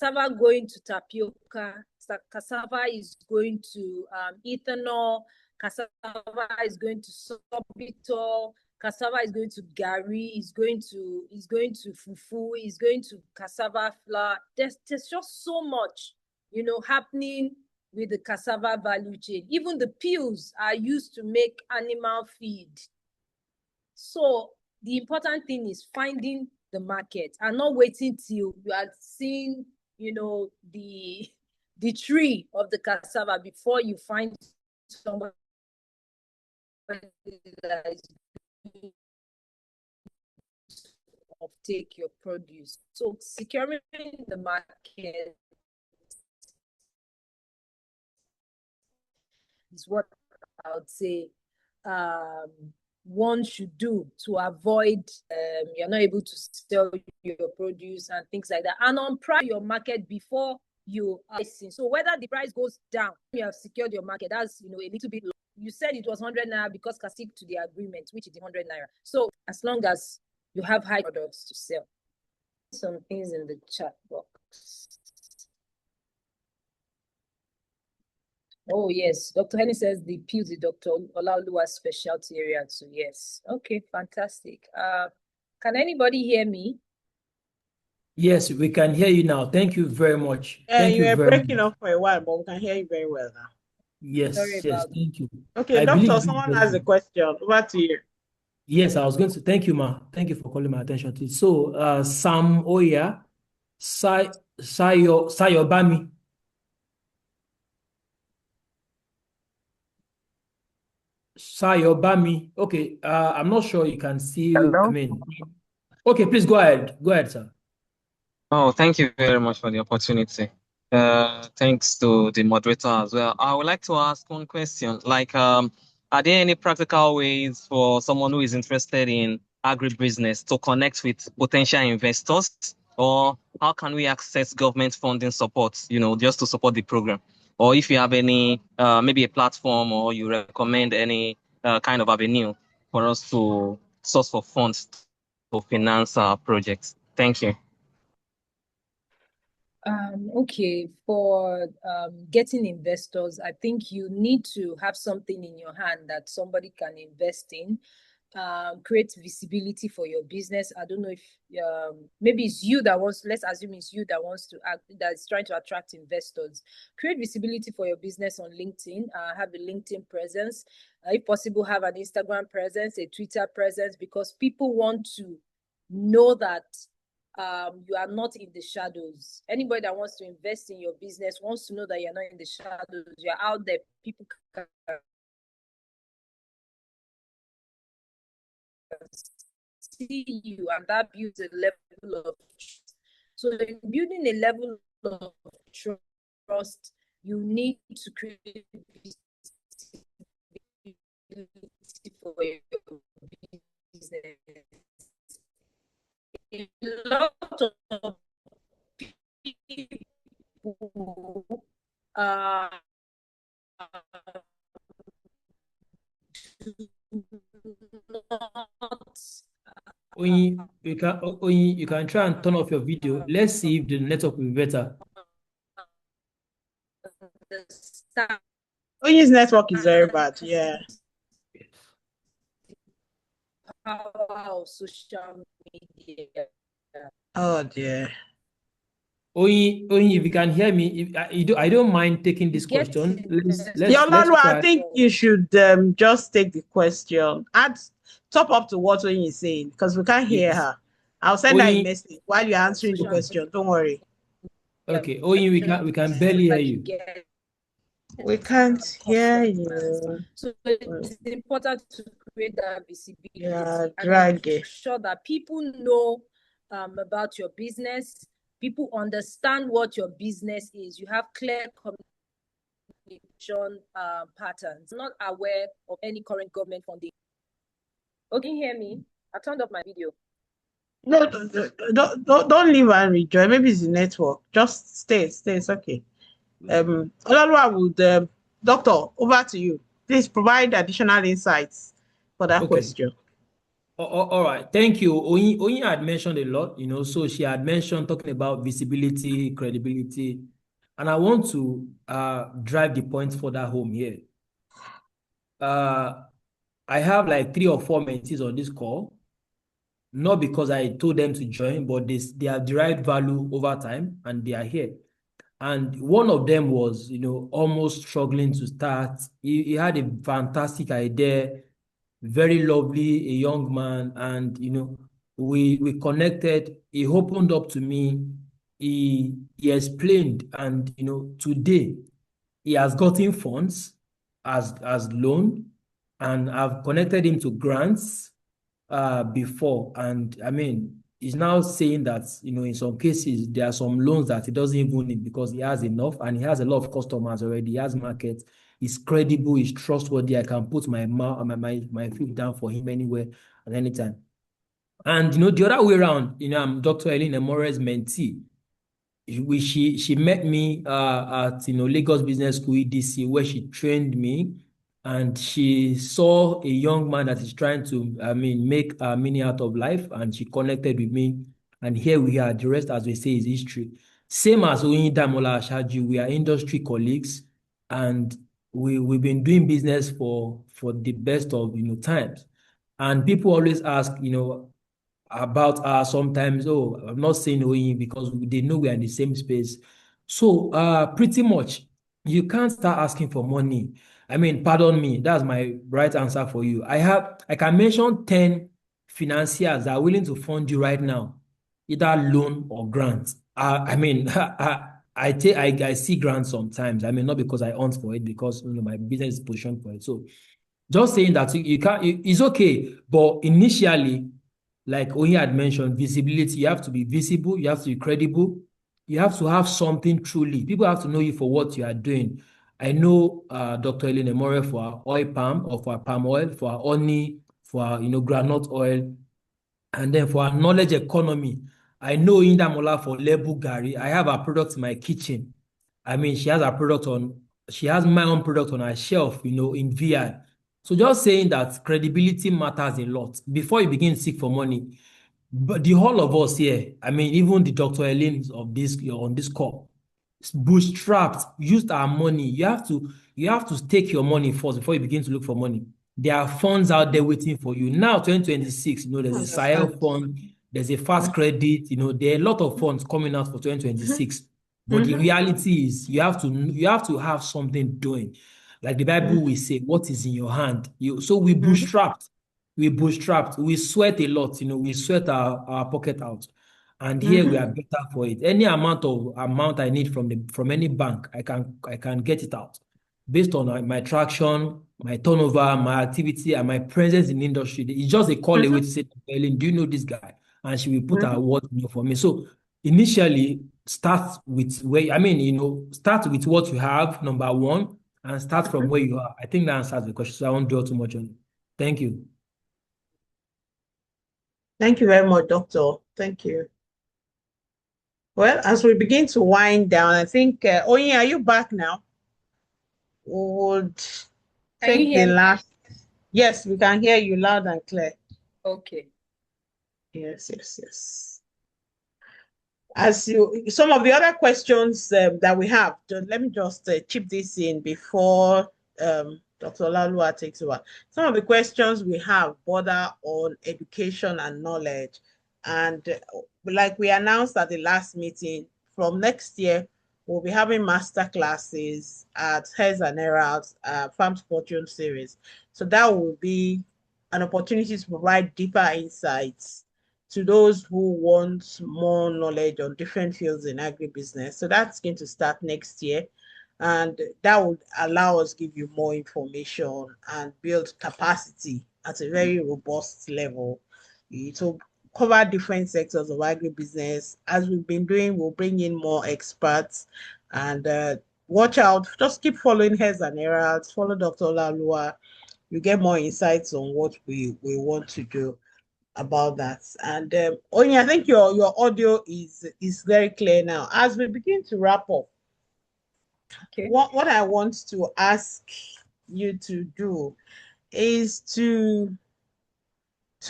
cassava going to tapioca, cassava is going to ethanol, cassava is going to sorbitol, cassava is going to gari, is going to fufu, is going to cassava flour. There's just so much, you know, happening with the cassava value chain. Even the peels are used to make animal feed. So the important thing is finding the market and not waiting till you are seeing, you know, the tree of the cassava before you find somebody that is take your produce. So securing the market is what I would say one should do to avoid you're not able to sell your produce and things like that. And on price your market before you are pricing. So whether the price goes down, you have secured your market. That's, you know, a little bit low. You said it was 100 naira because stick to the agreement, which is 100 naira. So as long as you have high products to sell. Some things in the chat box. Oh, yes. Dr. Henny says the peels is Dr. Olaoluwa's specialty area. So, yes. Okay, fantastic. Can anybody hear me? Yes, we can hear you now. Thank you very much. Thank You you were very breaking much. up for a while, but we can hear you very well now. Yes, Sorry yes, about thank you. Okay, I doctor, believe someone has a question. Over to you. yes, I was going to thank you, ma. Thank you for calling my attention to it. So, Sam Oya, Sayobami. Sayobami. Okay, I'm not sure you can see. I Hello. mean, okay, please go ahead. Go ahead, sir. Oh, thank you very much for the opportunity. Thanks to the moderator as well. I would like to ask one question. Like, are there any practical ways for someone who is interested in agribusiness to connect with potential investors, or how can we access government funding support, you know, just to support the program? Or if you have any, maybe a platform, or you recommend any kind of avenue for us to source for funds to finance our projects. Thank you. Okay, for getting investors, I think you need to have something in your hand that somebody can invest in. Create visibility for your business. I don't know if maybe it's you that wants, let's assume it's you that wants to act, that's trying to attract investors. Create visibility for your business on LinkedIn. Have a LinkedIn presence. If possible, have an Instagram presence, a Twitter presence, because people want to know that you are not in the shadows. Anybody that wants to invest in your business wants to know that you're not in the shadows. You're out there. People can see you, and that builds a level of trust. So in building a level of trust, you need to create visibility for your business. A lot of people do not Oyin, you can try and turn off your video. Let's see if the network will be better. Understand Oyin's network is very bad. Yeah. power of social media. Oh dear. Oyin, if you can hear me, if I don't mind taking this Get question. Let's it. let's Yeah, let's Lalo, I try. think you should just take the question. Add top up to what Oyin is saying because we can't hear Yes. her. I'll send her a Oyin, message while you're answering the Social question. Don't worry. media okay. Oyin, we can barely hear like you you. get We can't hear customers. you. So it's important to create that Yeah, visibility and draggy. ensure that people know about your business. People understand what your business is. You have clear communication patterns. Not aware of any current government funding. Oh, can you hear me? I turned off my video. No, don't leave and rejoin. Maybe it's the network. Just stay. It's okay. Ololua would, doctor, over to you. Please provide additional insights for that Okay. question. All right. Thank you. Oyin had mentioned a lot, so she had mentioned talking about visibility, credibility, and I want to drive the point further home here. I have like 3 or 4 mentees on this call, not because I told them to join, but they have derived value over time and they are here. And one of them was, almost struggling to start. He had a fantastic idea, very lovely, a young man, and we connected. He opened up to me. He explained, and today he has gotten funds as loan, and I've connected him to grants before. And I mean, he's now saying that, in some cases, there are some loans that he doesn't even need because he has enough and he has a lot of customers already. He has market. He's credible. He's trustworthy. I can put my feet down for him anywhere at any time. And, the other way around, I'm Dr. Eileen Emore's mentee. She met me at Lagos Business School EDC, where she trained me, and she saw a young man that is trying to make a meaning out of life, and she connected with me, and here we are. The rest, as we say, is history. Same as Oyin Damola Ashaju, we are industry colleagues, and we've been doing business for the best of times. And people always ask, about sometimes, oh, I'm not saying Oyin because they know we are in the same space. So pretty much you can't start asking for money. I mean, pardon me, that's my right answer for you. I can mention 10 financiers that are willing to fund you right now, either loan or grant. I mean, I see grants sometimes. I mean, not because I hunt for it, because my business is positioned for it. So just saying that you can't, it's okay, but initially, like Oyin had mentioned, visibility, you have to be visible, you have to be credible, you have to have something truly. People have to know you for what you are doing. I know Dr. Elena More for our oil palm, or for our palm oil, for our honey, for our groundnut oil, and then for our knowledge economy. I know Inda Mola for Lebu Gari. I have a product in my kitchen. I mean, she has my own product on her shelf, in VI. So just saying that credibility matters a lot. Before you begin to seek for money, but the whole of us here, I mean, even the Dr. Elaine of this on this call, bootstrapped, used our money. You have to stake your money first before you begin to look for money. There are funds out there waiting for you. Now, 2026, there's a Sahel Understand. fund, there's a fast credit, there are a lot of funds coming out for 2026. But the reality is you have to have something doing. Like the Bible will say, what is in your hand? So we bootstrapped. We sweat a lot, we sweat our pocket out. And here we are better for it. Any amount I need from any bank, I can get it out based on my traction, my turnover, my activity, and my presence in the industry. It's just a call away to say, Ellen, do you know this guy? And she will put her word for me. So initially, start with start with what you have, number one, and start from where you are. I think that answers the question, so I won't dwell too much on it. Thank you. Thank you very much, doctor. Thank you. Well, as we begin to wind down, I think, Oyin, are you back now? We would Can you take the hear me? last. Yes, we can hear you loud and clear. Okay. Yes, yes, yes. Some of the other questions that we have, let me just chip this in before Dr. Lalua takes over. Some of the questions we have border on education and knowledge. And like we announced at the last meeting, from next year, we'll be having master classes at Heads and Heralds Farm to Fortune series. So that will be an opportunity to provide deeper insights to those who want more knowledge on different fields in agribusiness. So that's going to start next year. And that would allow us give you more information and build capacity at a very robust level. It will cover different sectors of agribusiness. As we've been doing, we'll bring in more experts and watch out. Just keep following Heads and Heralds, follow Dr. Lalua. You get more insights on what we want to do about that. And Onya, I think your audio is very clear now. As we begin to wrap up, Okay. what I want to ask you to do is to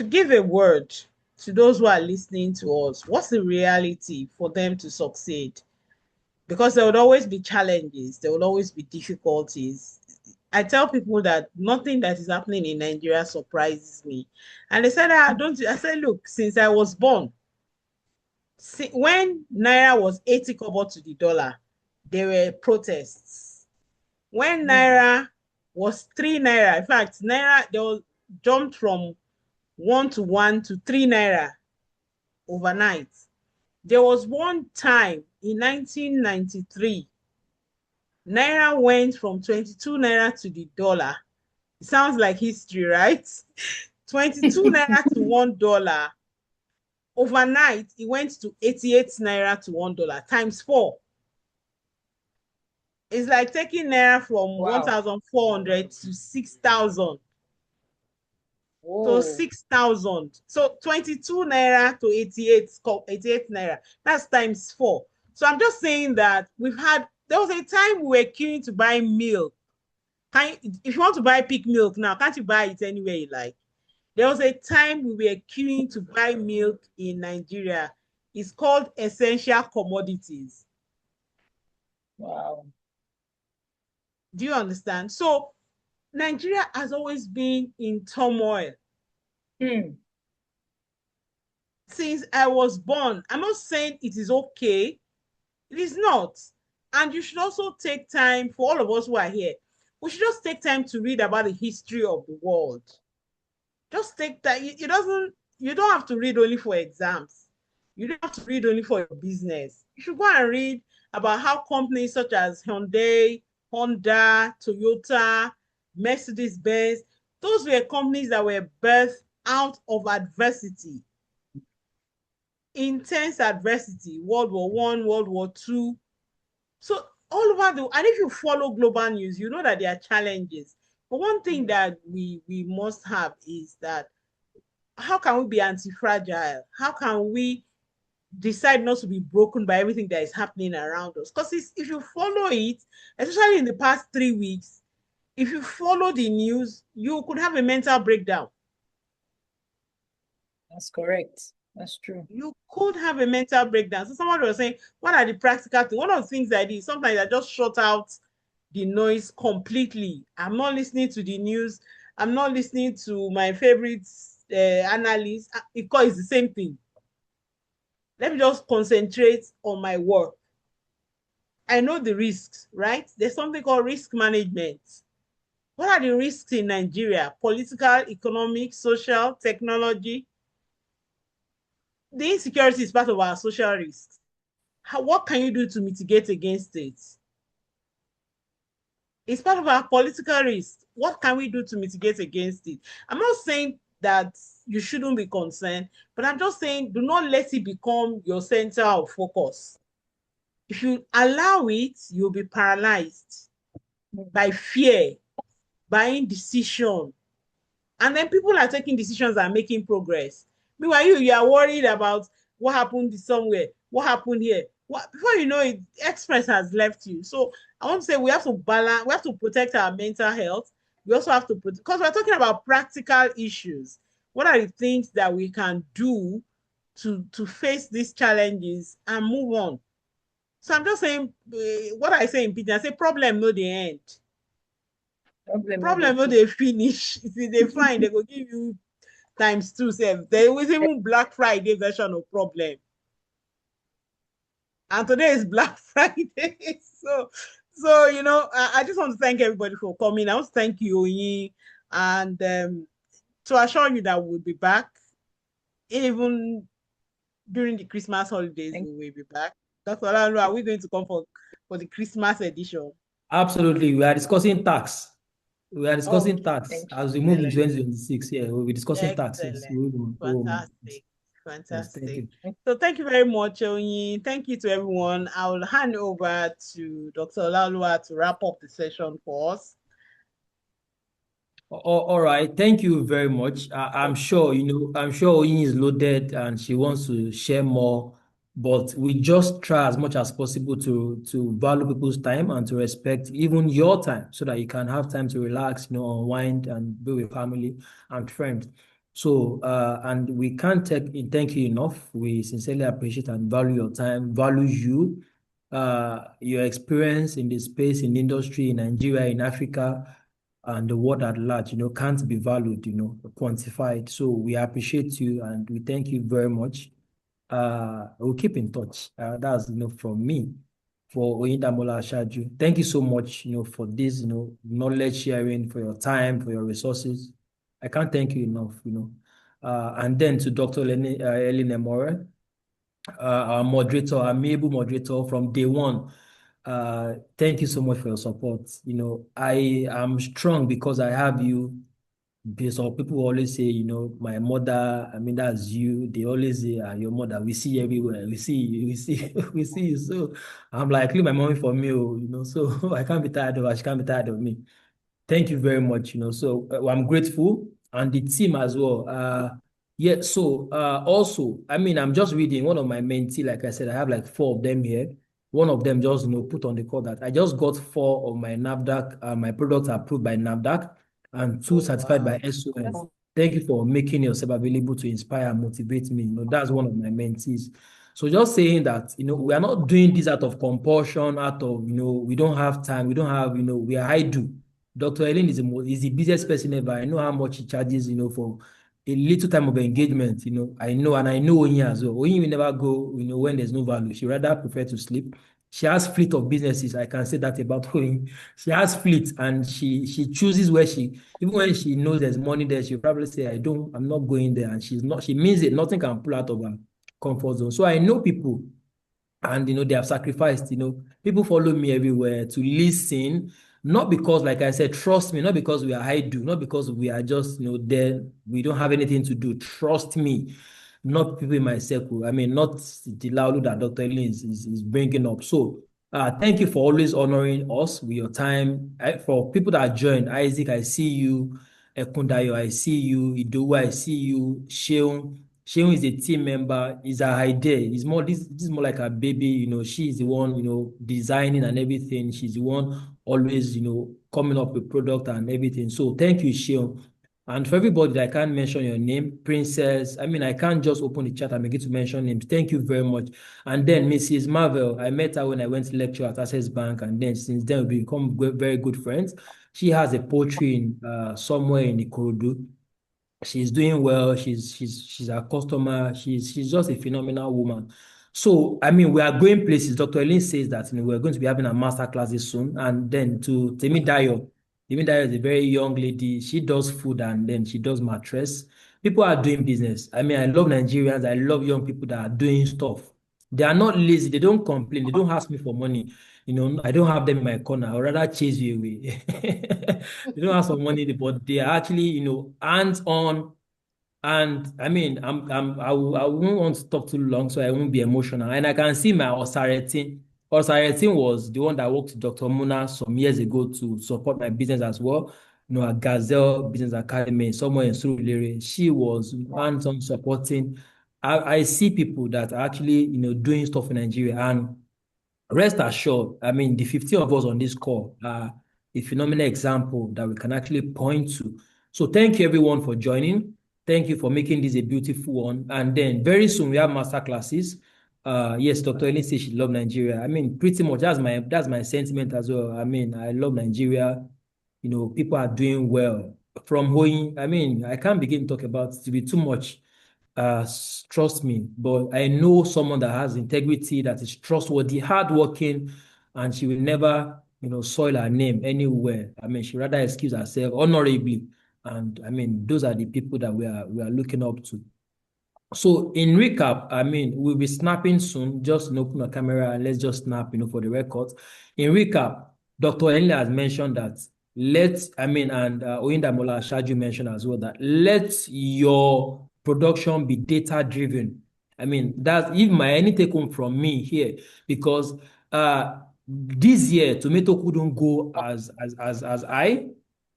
give a word to those who are listening to us. What's the reality for them to succeed? Because there would always be challenges, there will always be difficulties. I tell people that nothing that is happening in Nigeria surprises me. And they said, don't you? I said, look, since I was born, when Naira was 80 kobo to the dollar, there were protests. When Naira was 3 Naira, in fact, Naira, they was jumped from 1 to 1 to 3 Naira overnight. There was one time in 1993, Naira went from 22 Naira to the dollar. It sounds like history, right? 22 Naira to $1. Overnight, it went to 88 Naira to $1, times 4. It's like taking Naira from Wow. 1,400 to 6,000. Whoa. So 6,000. So 22 Naira to 88 Naira. That's times 4. So I'm just saying that there was a time we were queuing to buy milk. If you want to buy pig milk now, can't you buy it anywhere you like? There was a time we were queuing to buy milk in Nigeria. It's called essential commodities. Wow. Do you understand? So Nigeria has always been in turmoil. Since I was born. I'm not saying it is okay. It is not. And you should also take time, for all of us who are here, we should just take time to read about the history of the world. Just take time. You don't have to read only for exams. You don't have to read only for your business. You should go and read about how companies such as Hyundai, Honda, Toyota, Mercedes-Benz, those were companies that were birthed out of adversity. Intense adversity, World War I, World War II. So all over and if you follow global news, you know that there are challenges. But one thing that we must have is that how can we be anti-fragile? How can we decide not to be broken by everything that is happening around us? Because if you follow it, especially in the past 3 weeks, if you follow the news, you could have a mental breakdown. That's correct. That's true. You could have a mental breakdown. So someone was saying, what are the practical things? One of the things I did, sometimes I just shut out the noise completely. I'm not listening to the news. I'm not listening to my favorite analyst because it's the same thing. Let me just concentrate on my work. I know the risks, right? There's something called risk management. What are the risks in Nigeria? Political, economic, social, technology. The insecurity is part of our social risks. What can you do to mitigate against it? It's part of our political risk. What can we do to mitigate against it? I'm not saying that you shouldn't be concerned, but I'm just saying do not let it become your center of focus. If you allow it, you'll be paralyzed by fear, by indecision. And then people are taking decisions and making progress. Meanwhile, you are worried about what happened somewhere, what happened here. Before you know it, Express has left you. So I want to say we have to balance, we have to protect our mental health. We also have to because we're talking about practical issues. What are the things that we can do to face these challenges and move on. So I'm just saying what I say in Pidgin, I say problem no the end. Problem no they finish. If they find they go give you times two. There was even Black Friday version of problem. And today is Black Friday. So you know, I just want to thank everybody for coming. I want to thank you, Oyin, and to assure you that we'll be back even during the Christmas holidays. We will be back. Dr. Olalu, are we going to come for the Christmas edition? Absolutely. We are discussing tax. We are discussing tax as we move into 2026. Yeah, we'll be discussing taxes. Fantastic. Yes, thank you. So thank you very much, Oyin. Thank you to everyone. I will hand over to Dr. Olaoluwa to wrap up the session for us. All right. Thank you very much. I'm sure, I'm sure Oyin is loaded and she wants to share more, but we just try as much as possible to value people's time and to respect even your time so that you can have time to relax, unwind and be with family and friends. So, and we can't thank you enough. We sincerely appreciate and value your time, value you, your experience in the space, in the industry, in Nigeria, in Africa and the world at large, can't be valued, quantified. So we appreciate you and we thank you very much. We'll keep in touch. That's, from me for Oyindamola Ashaju. Thank you so much, for this, knowledge sharing, for your time, for your resources. I can't thank you enough. And then to Dr. Ellen Emore, our moderator, our amiable moderator from day one. Thank you so much for your support. I am strong because I have you. Because people always say, my mother, I mean, that's you. They always say, your mother, we see you everywhere. We see you, we see, we see you. So I'm like, leave my mommy for me, so I can't be tired of her. She can't be tired of me. Thank you very much. So I'm grateful and the team as well. Yeah. So also, I mean, I'm just reading one of my mentee. Like I said, I have like four of them here. One of them just put on the call that I just got four of my NAFDAC, my products approved by NAFDAC and two certified by SOM. Thank you for making yourself available to inspire and motivate me. That's one of my mentees. So just saying that, we are not doing this out of compulsion, out of, we don't have time, we don't have, we are idle. Dr. Ellen is the busiest person ever. I know how much he charges, for a little time of engagement, I know, and I know Oyin as well. Oyin will never go, when there's no value. She rather prefer to sleep. She has fleet of businesses. I can say that about Oyin. She has fleet and she chooses where even when she knows there's money there, she'll probably say, I'm not going there. And she means it. Nothing can pull out of her comfort zone. So I know people and they have sacrificed. People follow me everywhere to listen, not because, like I said, trust me, not because we are idle, not because we are just there, we don't have anything to do. Trust me, not people in my circle. I mean, not the Laulu that Dr. Ellen is bringing up. So thank you for always honoring us with your time. For people that joined, Isaac, I see you. Ekundayo, I see you. Idowu, I see you. Sheung is a team member. Is her idea. It's more this is more like a baby. She is the one designing and everything. She's the one always coming up with product and everything. So thank you, Sheung. And for everybody that I can't mention your name, Princess. I mean, I can't just open the chat and begin to mention names. Thank you very much. And then Mrs. Marvel, I met her when I went to lecture at Access Bank, and then since then we've become very good friends. She has a poultry in somewhere in Ikorodu. She's doing well. She's a customer. She's just a phenomenal woman. So I mean, we are going places. Dr. Ellen says that we're going to be having a master classes soon. And then to Temidayo, Temidayo is a very young lady. She does food and then she does mattress. People are doing business. I mean, I love Nigerians. I love young people that are doing stuff. They are not lazy. They don't complain. They don't ask me for money. I don't have them in my corner. I'd rather chase you away. They don't ask for money, but they are actually, hands on. And I mean, I won't want to talk too long, so I won't be emotional. And I can see my Osaretin. Osaretin was the one that worked with Dr. Muna some years ago to support my business as well. At Gazelle Business Academy, somewhere in Surulere. She was hands-on supporting. I see people that are actually, doing stuff in Nigeria. And rest assured, I mean, the 50 of us on this call are a phenomenal example that we can actually point to. So thank you everyone for joining. Thank you for making this a beautiful one. And then very soon we have master classes. Yes, Dr. Ellen says she love Nigeria. I mean, pretty much that's my sentiment as well. I mean, I love Nigeria. People are doing well. From Hoyin, I mean, I can't begin to talk about it to be too much. Trust me, but I know someone that has integrity, that is trustworthy, hardworking, and she will never, soil her name anywhere. I mean, she rather excuse herself honorably. And I mean, those are the people that we are looking up to. So in recap, I mean, we'll be snapping soon. Just open a camera and let's just snap, for the record. In recap, Dr. Enle has mentioned that and Oyindamola Shaju mentioned as well that let your production be data driven. I mean, that's even my any take home from me here because this year tomato couldn't go as high.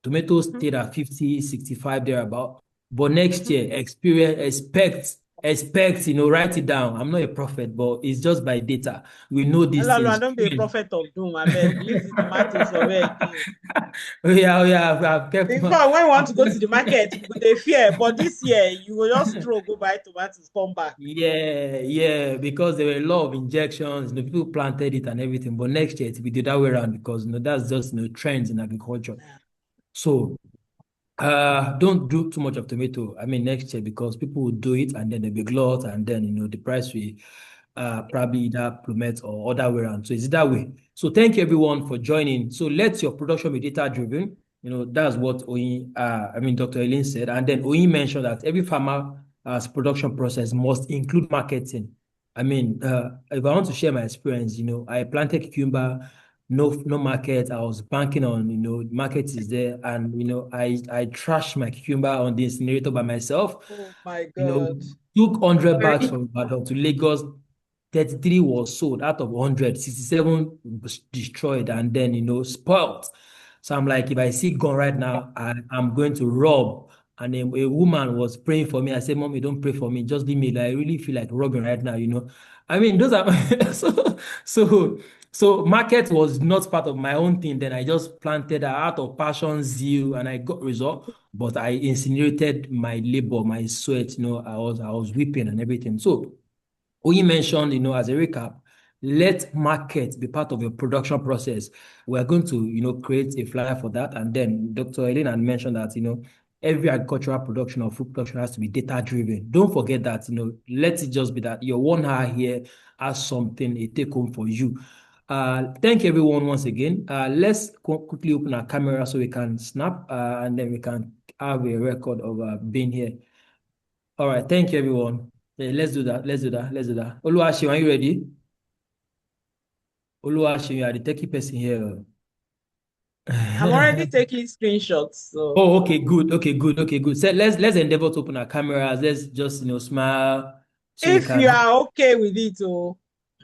Tomatoes stayed at 50, 65 thereabout. But next year, expect, write it down. I'm not a prophet, but it's just by data. We know these Hello, things. don't be a prophet of doom, I beg. Leave the tomatoes already. Oh yeah, I've kept In my. fact, when you want to go to the market, they fear. But this year, you will just go buy tomatoes, come back. Yeah, because there were a lot of injections, people planted it and everything. But next year, it will be the other way around because that's just trends in agriculture. So don't do too much of tomato. I mean, next year because people will do it and then there'll be glut and then the price will probably either plummet or other way around. So it's that way. So thank you everyone for joining. So let your production be data driven. That's what Dr. Eileen said. And then Oyin mentioned that every farmer's production process must include marketing. I mean, if I want to share my experience, I planted cucumber, no market. I was banking on, market is there. And, I trashed my cucumber on the incinerator by myself. Oh my You know, God. took 100 bags from Ibadan to Lagos. 33 was sold out of 100, 67 was destroyed and then, spoiled. So I'm like, if I see gun right now, I'm going to rob. And then a woman was praying for me. I said, Mommy, don't pray for me. Just leave me. Like, I really feel like robbing right now. I mean, those are so so market was not part of my own thing. Then I just planted out of passion, zeal, and I got result. But I incinerated my labor, my sweat. I was weeping and everything. So we mentioned, as a recap, let market be part of your production process. We're going to, create a flyer for that. And then Dr. Elena mentioned that, every agricultural production or food production has to be data driven. Don't forget that, let it just be that your 1 hour here has something, a take home for you. Thank everyone once again. Let's quickly open our camera so we can snap and then we can have a record of being here. All right, thank you everyone. Yeah, let's do that. Oluwaseun, are you ready? Oluwaseun, you are the techie person here. I'm already taking screenshots. So Oh, okay, good. Okay, good. Okay, good. So let's endeavor to open our cameras. Let's just smile so we if can you are okay with it, oh,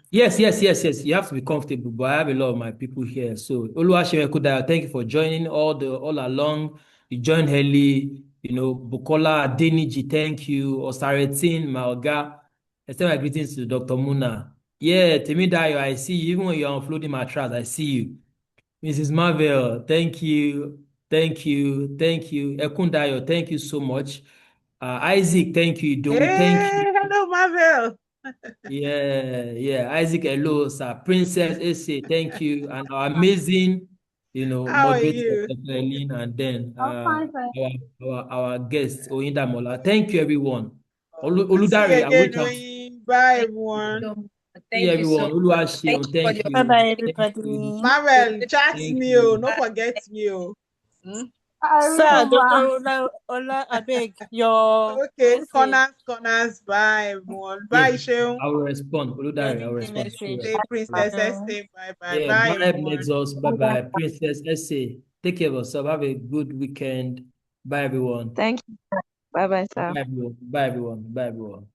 Yes. You have to be comfortable, but I have a lot of my people here. So Oluwaseun Kuda, thank you for joining all along. You joined early, Bukola Adeniji, thank you. Osaretin, my Oga. Extend my greetings to Dr. Muna. Yeah, Temidayo, I see you. Even when you're unloading my trust, I see you. Mrs. Marvel, thank you. Thank you. Ekundayo, thank you so much. Isaac, thank you. Dowu, thank you. hey, hello, Marvel. Yeah. Isaac hello, sir. Princess Ese, thank you. And our amazing, How are moderator, you? Dr. Eileen, and then I'm fine, thank our guest, Oyinda Mola. Thank you, everyone. Good seeing you Oludare, I again, reach out. Oyin. Bye, Thank everyone. you so much. See you, Thank you so everyone. much. Thank Oluwaseun, you for the thank Bye you. bye, opportunity. Thank you. everybody. Marvel, chat Thank me, oh. you. Don't forget me, oh. Hmm? I Sir, will, Dr. ma. Ola, I beg your Okay, message. corners. Bye, everyone. Yes, Bye, Sheung. I will respond. Your Oludare, I will LinkedIn respond. message. Hey, Bye. Princess Esther. Bye. Yeah, Bye, bye, everyone. Lexus. Bye bye. Princess Ese. Take care of yourself. Have a good weekend. Bye, everyone. Thank you. Bye bye, sir. Bye, everyone. Bye, everyone. Bye, everyone.